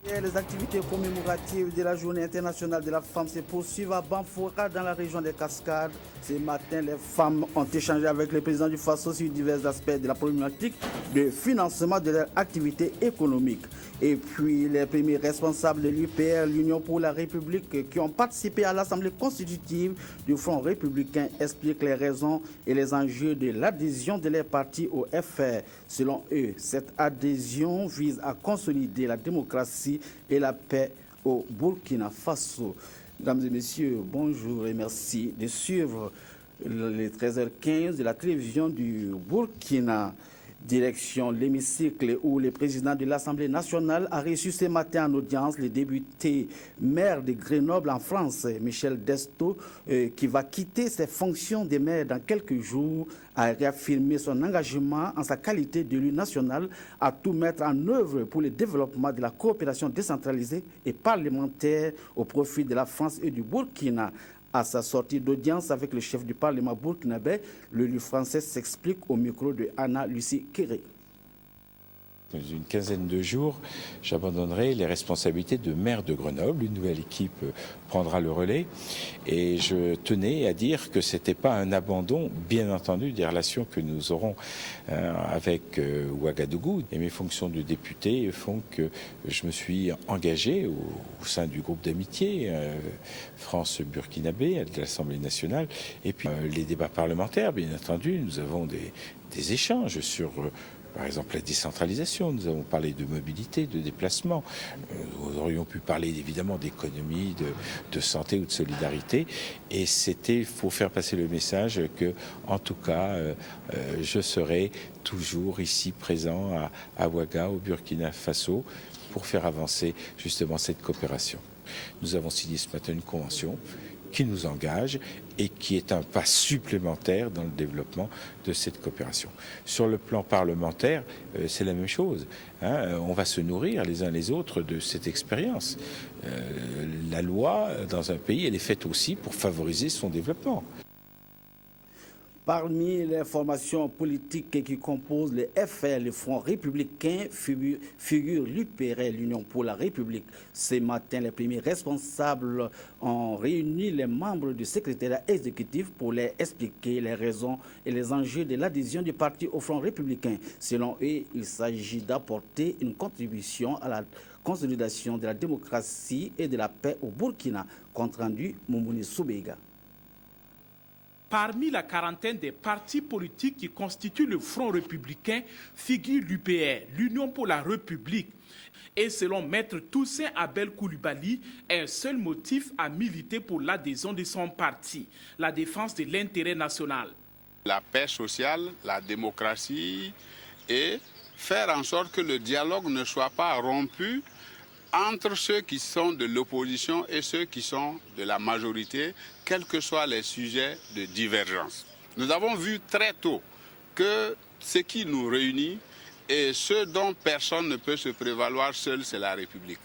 Et les activités commémoratives de la Journée internationale de la femme se poursuivent à Banfora dans la région des Cascades. Ce matin, les femmes ont échangé avec le président du FASO sur divers aspects de la problématique de financement de leurs activités économiques. Et puis, les premiers responsables de l'UPR, l'Union pour la République, qui ont participé à l'Assemblée constitutive du Front républicain, expliquent les raisons et les enjeux de l'adhésion de leurs partis au FR. Selon eux, cette adhésion vise à consolider la démocratie et la paix au Burkina Faso. Mesdames et messieurs, bonjour et merci de suivre les 13h15 de la télévision du Burkina. Direction l'hémicycle où le président de l'Assemblée nationale a reçu ce matin en audience le député maire de Grenoble en France, Michel Desto, qui va quitter ses fonctions de maire dans quelques jours, a réaffirmé son engagement en sa qualité d'élu national à tout mettre en œuvre pour le développement de la coopération décentralisée et parlementaire au profit de la France et du Burkina. À sa sortie d'audience avec le chef du Parlement burkinabé, l'élu français s'explique au micro de Anna-Lucie Kéré. Dans une quinzaine de jours, j'abandonnerai les responsabilités de maire de Grenoble. Une nouvelle équipe prendra le relais. Et je tenais à dire que ce n'était pas un abandon, bien entendu, des relations que nous aurons avec Ouagadougou. Et mes fonctions de député font que je me suis engagé au sein du groupe d'amitié France-Burkinabé de l'Assemblée nationale. Et puis les débats parlementaires, bien entendu, nous avons des échanges sur... Par exemple, la décentralisation, nous avons parlé de mobilité, de déplacement. Nous aurions pu parler évidemment d'économie, de santé ou de solidarité. Et il faut faire passer le message que, en tout cas, je serai toujours ici présent à Ouaga, au Burkina Faso, pour faire avancer justement cette coopération. Nous avons signé ce matin une convention qui nous engage et qui est un pas supplémentaire dans le développement de cette coopération. Sur le plan parlementaire, c'est la même chose. On va se nourrir les uns les autres de cette expérience. La loi, dans un pays, elle est faite aussi pour favoriser son développement. Parmi les formations politiques qui composent le FR, le Front républicain, figure l'UPR, l'Union pour la République. Ce matin, les premiers responsables ont réuni les membres du secrétariat exécutif pour leur expliquer les raisons et les enjeux de l'adhésion du parti au Front républicain. Selon eux, il s'agit d'apporter une contribution à la consolidation de la démocratie et de la paix au Burkina. Compte rendu, Moumouni Soubega. Parmi la quarantaine des partis politiques qui constituent le Front républicain figure l'UPR, l'Union pour la République. Et selon Maître Toussaint Abel Koulibaly, un seul motif à militer pour l'adhésion de son parti, la défense de l'intérêt national. La paix sociale, la démocratie et faire en sorte que le dialogue ne soit pas rompu entre ceux qui sont de l'opposition et ceux qui sont de la majorité, quels que soient les sujets de divergence. Nous avons vu très tôt que ce qui nous réunit et ce dont personne ne peut se prévaloir seul, c'est la République.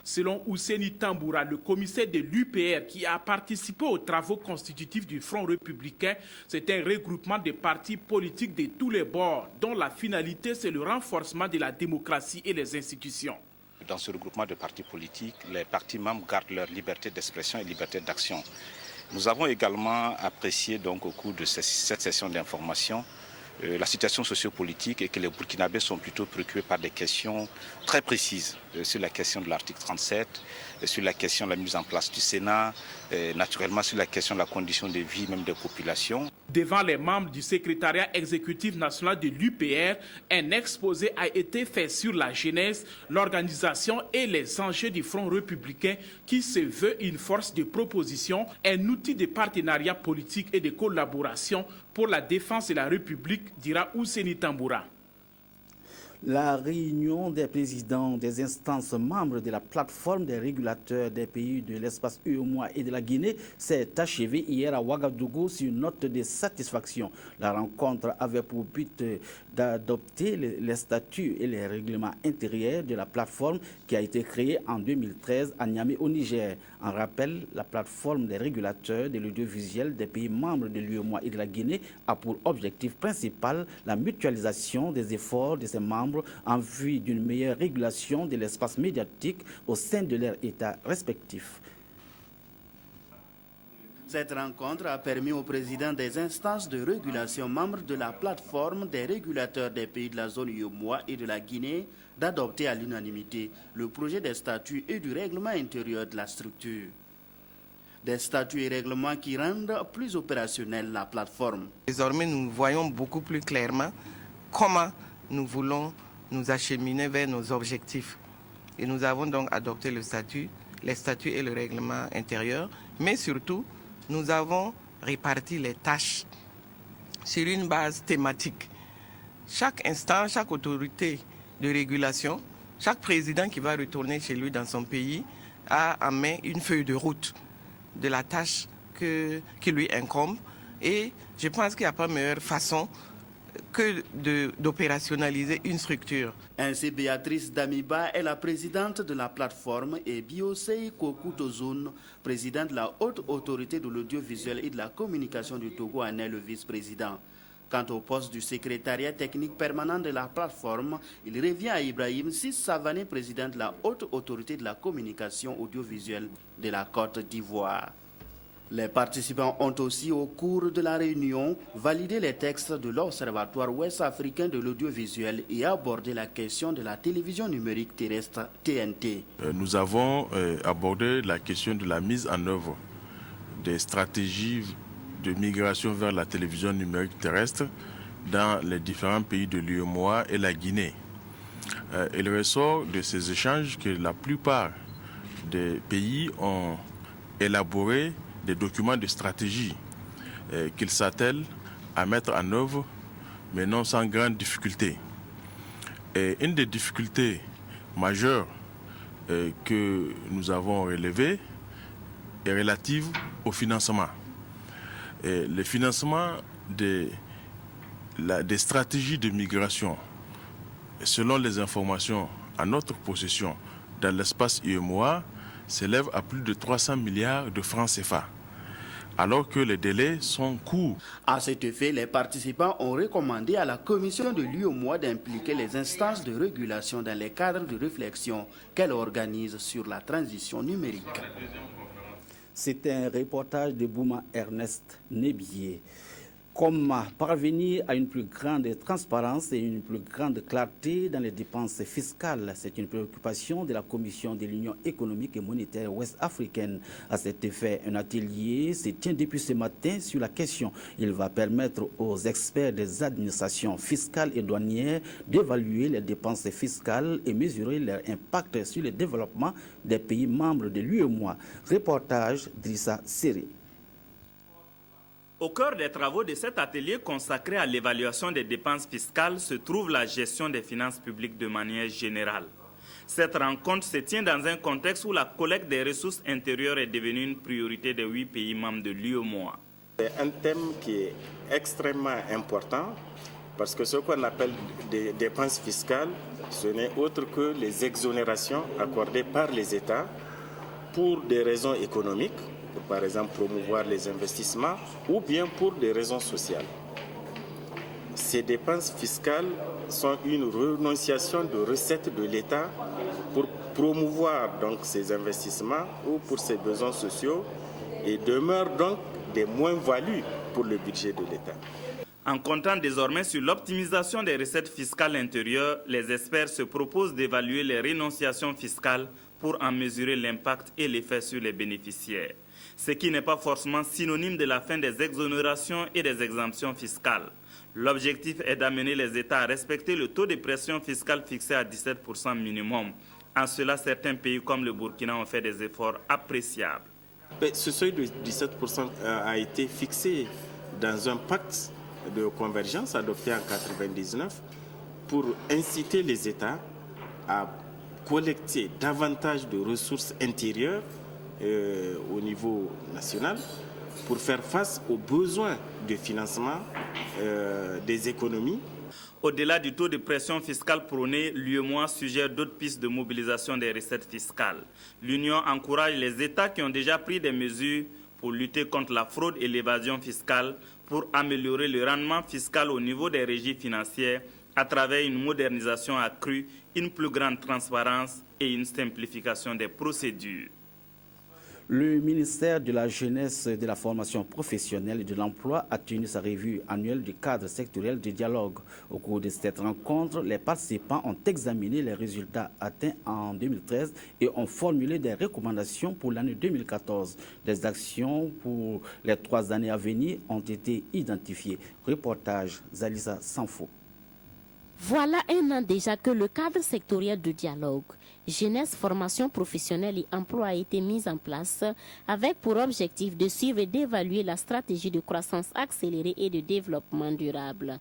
Selon Ousseini Tamboura, le commissaire de l'UPR qui a participé aux travaux constitutifs du Front républicain, c'est un regroupement de partis politiques de tous les bords, dont la finalité c'est le renforcement de la démocratie et les institutions. Dans ce regroupement de partis politiques, les partis membres gardent leur liberté d'expression et liberté d'action. Nous avons également apprécié donc, au cours de cette session d'information la situation sociopolitique et que les Burkinabés sont plutôt préoccupés par des questions très précises sur la question de l'article 37, sur la question de la mise en place du Sénat, naturellement sur la question de la condition de vie même des populations. Devant les membres du secrétariat exécutif national de l'UPR, un exposé a été fait sur la genèse, l'organisation et les enjeux du Front républicain qui se veut une force de proposition, un outil de partenariat politique et de collaboration pour la défense de la République, dira Ousseini Tamboura. La réunion des présidents des instances membres de la plateforme des régulateurs des pays de l'espace UEMOA et de la Guinée s'est achevée hier à Ouagadougou sur une note de satisfaction. La rencontre avait pour but d'adopter les statuts et les règlements intérieurs de la plateforme qui a été créée en 2013 à Niamey au Niger. En rappel, la plateforme des régulateurs de l'audiovisuel des pays membres de l'UEMOA et de la Guinée a pour objectif principal la mutualisation des efforts de ses membres membres en vue d'une meilleure régulation de l'espace médiatique au sein de leurs États respectifs. Cette rencontre a permis au président des instances de régulation membres de la plateforme des régulateurs des pays de la zone UEMOA et de la Guinée d'adopter à l'unanimité le projet des statuts et du règlement intérieur de la structure. Des statuts et règlements qui rendent plus opérationnelle la plateforme. Désormais, nous voyons beaucoup plus clairement comment nous voulons nous acheminer vers nos objectifs. Et nous avons donc adopté les statuts et le règlement intérieur, mais surtout, nous avons réparti les tâches sur une base thématique. Chaque instant, chaque autorité de régulation, chaque président qui va retourner chez lui dans son pays a en main une feuille de route de la tâche qui lui incombe. Et je pense qu'il n'y a pas meilleure façon que d'opérationnaliser une structure. Ainsi, Béatrice Damiba est la présidente de la plateforme et Biosei Kokutozun, président de la haute autorité de l'audiovisuel et de la communication du Togo, en est le vice-président. Quant au poste du secrétariat technique permanent de la plateforme, il revient à Ibrahim Savané, président de la haute autorité de la communication audiovisuelle de la Côte d'Ivoire. Les participants ont aussi, au cours de la réunion, validé les textes de l'Observatoire ouest-africain de l'audiovisuel et abordé la question de la télévision numérique terrestre TNT. Nous avons abordé la question de la mise en œuvre des stratégies de migration vers la télévision numérique terrestre dans les différents pays de l'UEMOA et la Guinée. Il ressort de ces échanges que la plupart des pays ont élaboré des documents de stratégie qu'ils s'attellent à mettre en œuvre, mais non sans grande difficulté. Et une des difficultés majeures que nous avons relevées est relative au financement. Et le financement des stratégies de migration, selon les informations à notre possession dans l'espace UEMOA, s'élève à plus de 300 milliards de francs CFA, alors que les délais sont courts. À cet effet, les participants ont recommandé à la commission de l'UEMOA d'impliquer les instances de régulation dans les cadres de réflexion qu'elle organise sur la transition numérique. C'était un reportage de Bouma Ernest Nébier. Comment parvenir à une plus grande transparence et une plus grande clarté dans les dépenses fiscales? C'est une préoccupation de la Commission de l'Union économique et monétaire ouest-africaine. À cet effet, un atelier se tient depuis ce matin sur la question. Il va permettre aux experts des administrations fiscales et douanières d'évaluer les dépenses fiscales et mesurer leur impact sur le développement des pays membres de l'UEMOA. Reportage d'Issa Seri. Au cœur des travaux de cet atelier consacré à l'évaluation des dépenses fiscales se trouve la gestion des finances publiques de manière générale. Cette rencontre se tient dans un contexte où la collecte des ressources intérieures est devenue une priorité des 8 pays membres de l'UEMOA. C'est un thème qui est extrêmement important parce que ce qu'on appelle des dépenses fiscales, ce n'est autre que les exonérations accordées par les États pour des raisons économiques, pour par exemple promouvoir les investissements ou bien pour des raisons sociales. Ces dépenses fiscales sont une renonciation de recettes de l'État pour promouvoir donc ces investissements ou pour ses besoins sociaux et demeurent donc des moins-values pour le budget de l'État. En comptant désormais sur l'optimisation des recettes fiscales intérieures, les experts se proposent d'évaluer les renonciations fiscales pour en mesurer l'impact et l'effet sur les bénéficiaires. Ce qui n'est pas forcément synonyme de la fin des exonérations et des exemptions fiscales. L'objectif est d'amener les États à respecter le taux de pression fiscale fixé à 17% minimum. En cela, certains pays comme le Burkina ont fait des efforts appréciables. Ce seuil de 17% a été fixé dans un pacte de convergence adopté en 1999 pour inciter les États à collecter davantage de ressources intérieures au niveau national pour faire face aux besoins de financement des économies. Au-delà du taux de pression fiscale prôné, l'UEMOA suggère d'autres pistes de mobilisation des recettes fiscales. L'Union encourage les États qui ont déjà pris des mesures pour lutter contre la fraude et l'évasion fiscale pour améliorer le rendement fiscal au niveau des régies financières à travers une modernisation accrue, une plus grande transparence et une simplification des procédures. Le ministère de la Jeunesse, de la Formation professionnelle et de l'Emploi a tenu sa revue annuelle du cadre sectoriel de dialogue. Au cours de cette rencontre, les participants ont examiné les résultats atteints en 2013 et ont formulé des recommandations pour l'année 2014. Des actions pour les 3 années à venir ont été identifiées. Reportage Zalisa Sanfo. Voilà un an déjà que le cadre sectoriel de dialogue, jeunesse, formation professionnelle et emploi a été mis en place avec pour objectif de suivre et d'évaluer la stratégie de croissance accélérée et de développement durable.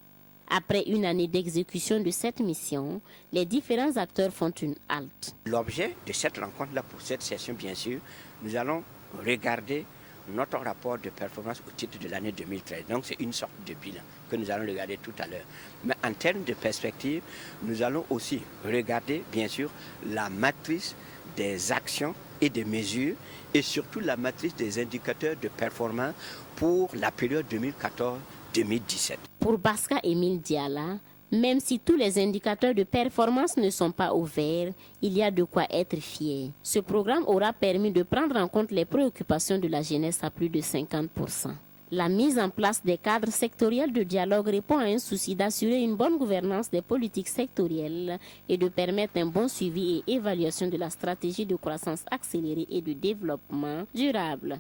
Après une année d'exécution de cette mission, les différents acteurs font une halte. L'objet de cette rencontre-là pour cette session, bien sûr, nous allons regarder notre rapport de performance au titre de l'année 2013. Donc c'est une sorte de bilan que nous allons regarder tout à l'heure. Mais en termes de perspective, nous allons aussi regarder, bien sûr, la matrice des actions et des mesures et surtout la matrice des indicateurs de performance pour la période 2014-2017. Pour Baska Émile Diala, même si tous les indicateurs de performance ne sont pas au vert, il y a de quoi être fier. Ce programme aura permis de prendre en compte les préoccupations de la jeunesse à plus de 50%. La mise en place des cadres sectoriels de dialogue répond à un souci d'assurer une bonne gouvernance des politiques sectorielles et de permettre un bon suivi et évaluation de la stratégie de croissance accélérée et de développement durable.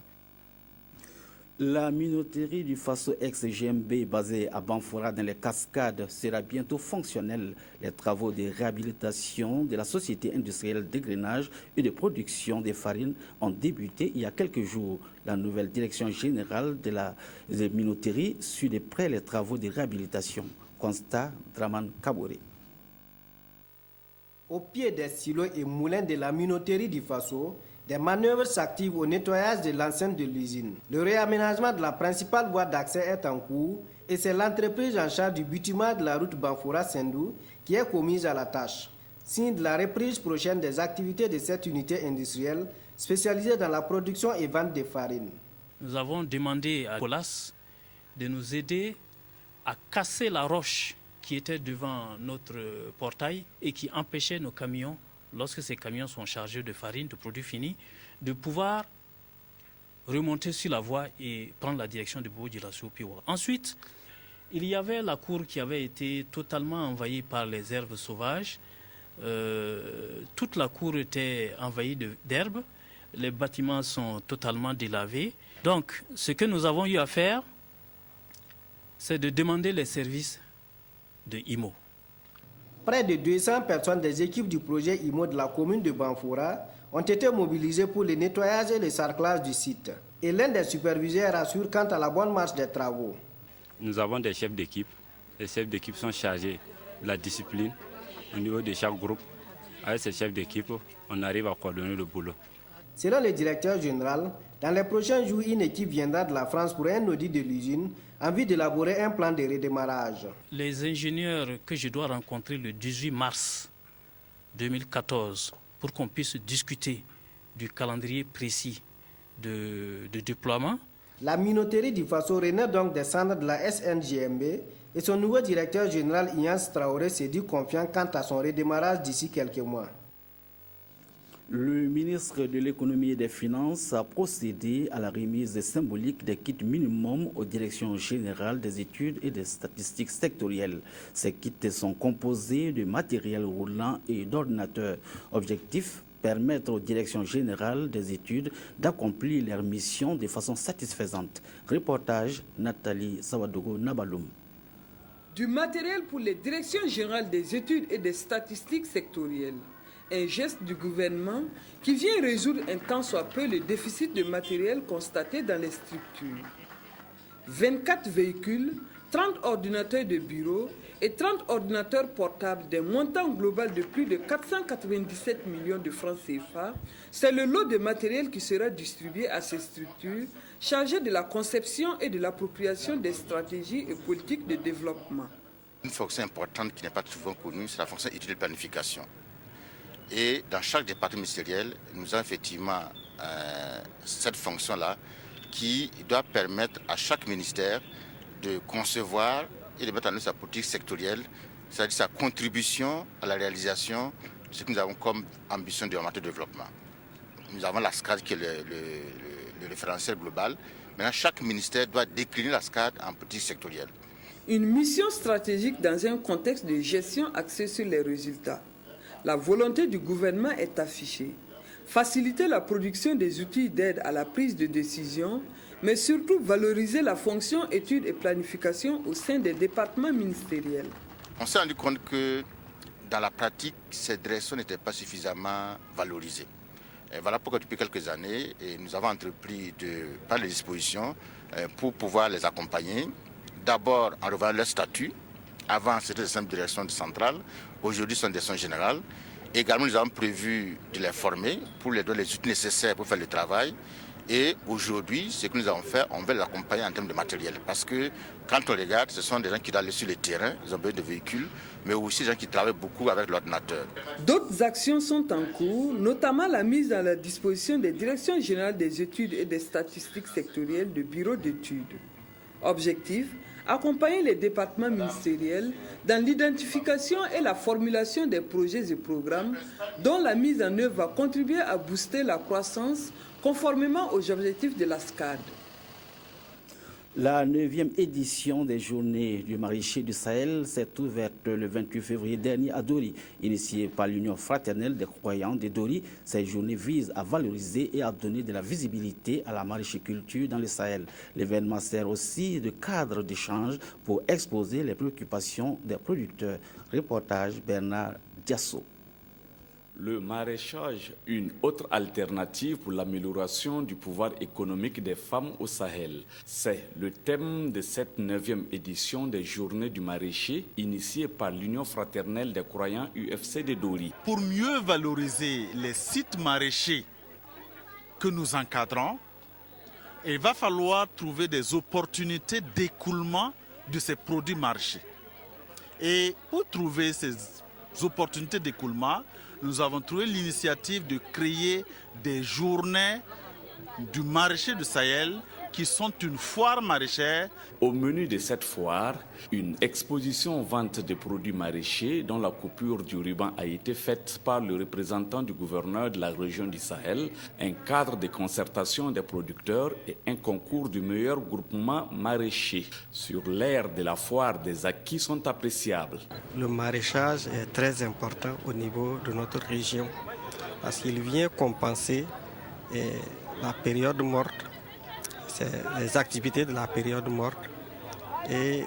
La minoterie du Faso ex-GMB basée à Banfora dans les Cascades sera bientôt fonctionnelle. Les travaux de réhabilitation de la société industrielle d'égrenage et de production des farines ont débuté il y a quelques jours. La nouvelle direction générale de la minoterie suit de près les travaux de réhabilitation. Constat Draman Kaboré. Au pied des silos et moulins de la minoterie du Faso, des manœuvres s'activent au nettoyage de l'enceinte de l'usine. Le réaménagement de la principale voie d'accès est en cours et c'est l'entreprise en charge du bitumage de la route Banfora-Sendou qui est commise à la tâche. Signe de la reprise prochaine des activités de cette unité industrielle spécialisée dans la production et vente de farine. Nous avons demandé à Colas de nous aider à casser la roche qui était devant notre portail et qui empêchait nos camions, lorsque ces camions sont chargés de farine, de produits finis, de pouvoir remonter sur la voie et prendre la direction de Bobo-Dioulasso-Piwa. Ensuite, il y avait la cour qui avait été totalement envahie par les herbes sauvages. Toute la cour était envahie d'herbes. Les bâtiments sont totalement délavés. Donc, ce que nous avons eu à faire, c'est de demander les services de IMO. Près de 200 personnes des équipes du projet IMO de la commune de Banfora ont été mobilisées pour le nettoyage et le sarclage du site. Et l'un des superviseurs rassure quant à la bonne marche des travaux. Nous avons des chefs d'équipe. Les chefs d'équipe sont chargés de la discipline au niveau de chaque groupe. Avec ces chefs d'équipe, on arrive à coordonner le boulot. Selon le directeur général, dans les prochains jours, une équipe viendra de la France pour un audit de l'usine en vue d'élaborer un plan de redémarrage. Les ingénieurs que je dois rencontrer le 18 mars 2014 pour qu'on puisse discuter du calendrier précis de déploiement. La minoterie du Faso renaît donc des cendres de la SNGMB et son nouveau directeur général Ignace Traoré s'est dit confiant quant à son redémarrage d'ici quelques mois. Le ministre de l'économie et des finances a procédé à la remise symbolique des kits minimum aux directions générales des études et des statistiques sectorielles. Ces kits sont composés de matériel roulant et d'ordinateurs. Objectif, permettre aux directions générales des études d'accomplir leur mission de façon satisfaisante. Reportage Nathalie Sawadogo Nabaloum. Du matériel pour les directions générales des études et des statistiques sectorielles. Un geste du gouvernement qui vient résoudre un tant soit peu le déficit de matériel constaté dans les structures. 24 véhicules, 30 ordinateurs de bureau et 30 ordinateurs portables d'un montant global de plus de 497 millions de francs CFA, c'est le lot de matériel qui sera distribué à ces structures chargées de la conception et de l'appropriation des stratégies et politiques de développement. Une fonction importante qui n'est pas souvent connue, c'est la fonction étude et planification. Et dans chaque département ministériel, nous avons effectivement cette fonction-là qui doit permettre à chaque ministère de concevoir et de mettre en œuvre sa politique sectorielle, c'est-à-dire sa contribution à la réalisation de ce que nous avons comme ambition de développement. Nous avons la SCAD qui est le référentiel global. Maintenant, chaque ministère doit décliner la SCAD en politique sectorielle. Une mission stratégique dans un contexte de gestion axée sur les résultats. La volonté du gouvernement est affichée. Faciliter la production des outils d'aide à la prise de décision, mais surtout valoriser la fonction études et planification au sein des départements ministériels. On s'est rendu compte que dans la pratique, ces directions n'étaient pas suffisamment valorisées. Et voilà pourquoi depuis quelques années, nous avons entrepris de prendre les dispositions pour pouvoir les accompagner. D'abord en revoyant leur statut. Avant, c'était des simples directions centrales. Aujourd'hui, ce sont des directions générales. Également, nous avons prévu de les former pour les donner les outils nécessaires pour faire le travail. Et aujourd'hui, ce que nous avons fait, on veut les accompagner en termes de matériel. Parce que quand on regarde, ce sont des gens qui doivent aller sur le terrain, ils ont besoin de véhicules, mais aussi des gens qui travaillent beaucoup avec l'ordinateur. D'autres actions sont en cours, notamment la mise à la disposition des directions générales des études et des statistiques sectorielles de bureaux d'études. Objectif, accompagner les départements ministériels dans l'identification et la formulation des projets et programmes dont la mise en œuvre va contribuer à booster la croissance conformément aux objectifs de la SCAD. La 9e édition des Journées du maraîcher du Sahel s'est ouverte le 28 février dernier à Dori. Initiée par l'Union fraternelle des croyants de Dori, ces journées visent à valoriser et à donner de la visibilité à la maraîchiculture dans le Sahel. L'événement sert aussi de cadre d'échange pour exposer les préoccupations des producteurs. Reportage Bernard Diasso. Le maraîchage, une autre alternative pour l'amélioration du pouvoir économique des femmes au Sahel. C'est le thème de cette 9e édition des Journées du maraîcher, initiée par l'Union fraternelle des croyants UFC de Dori. Pour mieux valoriser les sites maraîchers que nous encadrons, il va falloir trouver des opportunités d'écoulement de ces produits maraîchers. Et pour trouver ces opportunités d'écoulement, nous avons trouvé l'initiative de créer des journées du maraîcher du Sahel qui sont une foire maraîchère. Au menu de cette foire, une exposition vente des produits maraîchers dont la coupure du ruban a été faite par le représentant du gouverneur de la région du Sahel, un cadre de concertation des producteurs et un concours du meilleur groupement maraîcher. Sur l'aire de la foire, des acquis sont appréciables. Le maraîchage est très important au niveau de notre région parce qu'il vient compenser la période morte. C'est les activités de la période morte et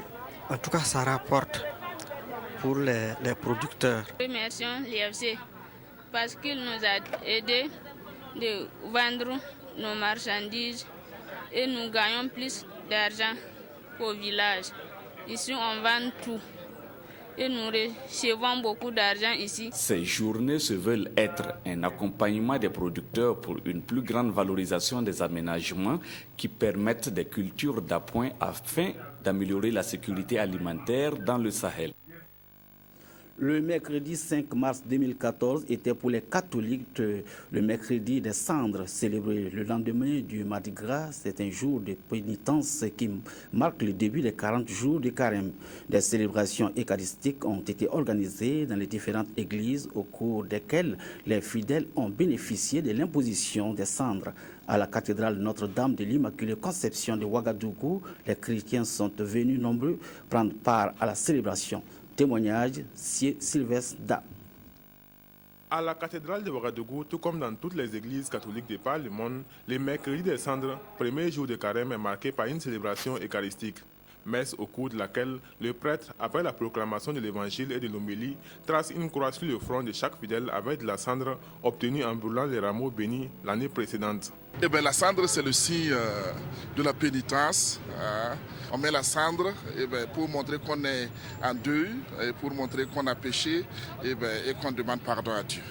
en tout cas ça rapporte pour les producteurs. Remercions l'IFC parce qu'il nous a aidés de vendre nos marchandises et nous gagnons plus d'argent qu'au village. Ici on vend tout et nous recevons beaucoup d'argent ici. Ces journées se veulent être un accompagnement des producteurs pour une plus grande valorisation des aménagements qui permettent des cultures d'appoint afin d'améliorer la sécurité alimentaire dans le Sahel. Le mercredi 5 mars 2014 était pour les catholiques le mercredi des cendres, célébré le lendemain du Mardi Gras. C'est un jour de pénitence qui marque le début des 40 jours de carême. Des célébrations eucharistiques ont été organisées dans les différentes églises au cours desquelles les fidèles ont bénéficié de l'imposition des cendres. À la cathédrale Notre-Dame de l'Immaculée Conception de Ouagadougou, les chrétiens sont venus nombreux prendre part à la célébration. Témoignage, Sylvestre Da. À la cathédrale de Ouagadougou, tout comme dans toutes les églises catholiques de par le monde, le mercredi des cendres, premier jour de carême, est marqué par une célébration eucharistique. Messe au cours de laquelle le prêtre, après la proclamation de l'évangile et de l'homélie, trace une croix sur le front de chaque fidèle avec de la cendre obtenue en brûlant les rameaux bénis l'année précédente. La cendre, c'est le signe de la pénitence. On met la cendre pour montrer qu'on est en deuil, pour montrer qu'on a péché et qu'on demande pardon à Dieu.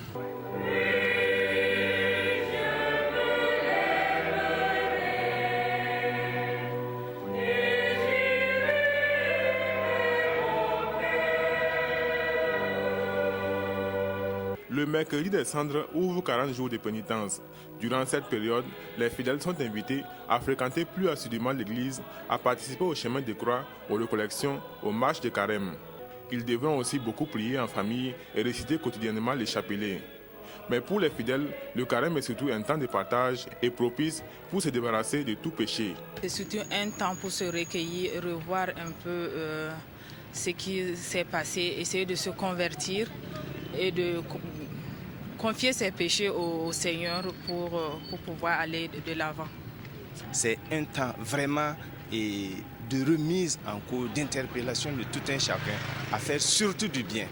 Le mercredi des cendres ouvre 40 jours de pénitence. Durant cette période, les fidèles sont invités à fréquenter plus assidûment l'église, à participer au chemin de croix, aux récollections, aux marches de carême. Ils devront aussi beaucoup prier en famille et réciter quotidiennement les chapelets. Mais pour les fidèles, le carême est surtout un temps de partage et propice pour se débarrasser de tout péché. C'est surtout un temps pour se recueillir, revoir un peu ce qui s'est passé, essayer de se convertir et de confier ses péchés au Seigneur pour pouvoir aller de l'avant. C'est un temps vraiment de remise en cause, d'interpellation de tout un chacun, à faire surtout du bien.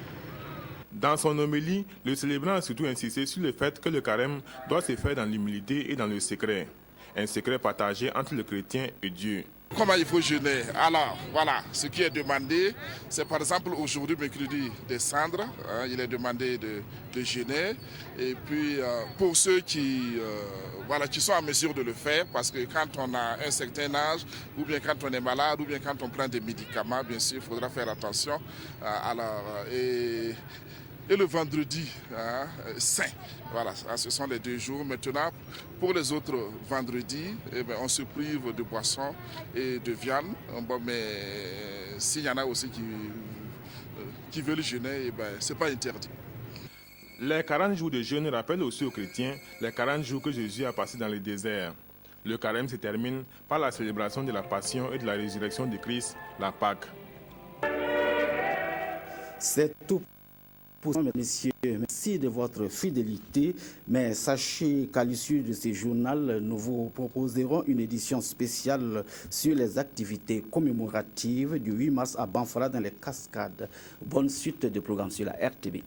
Dans son homélie, le célébrant a surtout insisté sur le fait que le carême doit se faire dans l'humilité et dans le secret. Un secret partagé entre le chrétien et Dieu. Comment il faut jeûner? Alors, voilà, ce qui est demandé, c'est par exemple aujourd'hui, mercredi des cendres, il est demandé de jeûner. Et puis, pour ceux qui sont en mesure de le faire, parce que quand on a un certain âge, ou bien quand on est malade, ou bien quand on prend des médicaments, bien sûr, il faudra faire attention. Et le vendredi saint. Voilà, ce sont les 2 jours. Maintenant, pour les autres vendredis, on se prive de boissons et de viande. Mais s'il y en a aussi qui veulent jeûner, ce n'est pas interdit. Les 40 jours de jeûne rappellent aussi aux chrétiens les 40 jours que Jésus a passés dans le désert. Le carême se termine par la célébration de la passion et de la résurrection de Christ, la Pâque. C'est tout. Messieurs, merci de votre fidélité, mais sachez qu'à l'issue de ce journal, nous vous proposerons une édition spéciale sur les activités commémoratives du 8 mars à Banfara dans les Cascades. Bonne suite de programmes sur la RTB.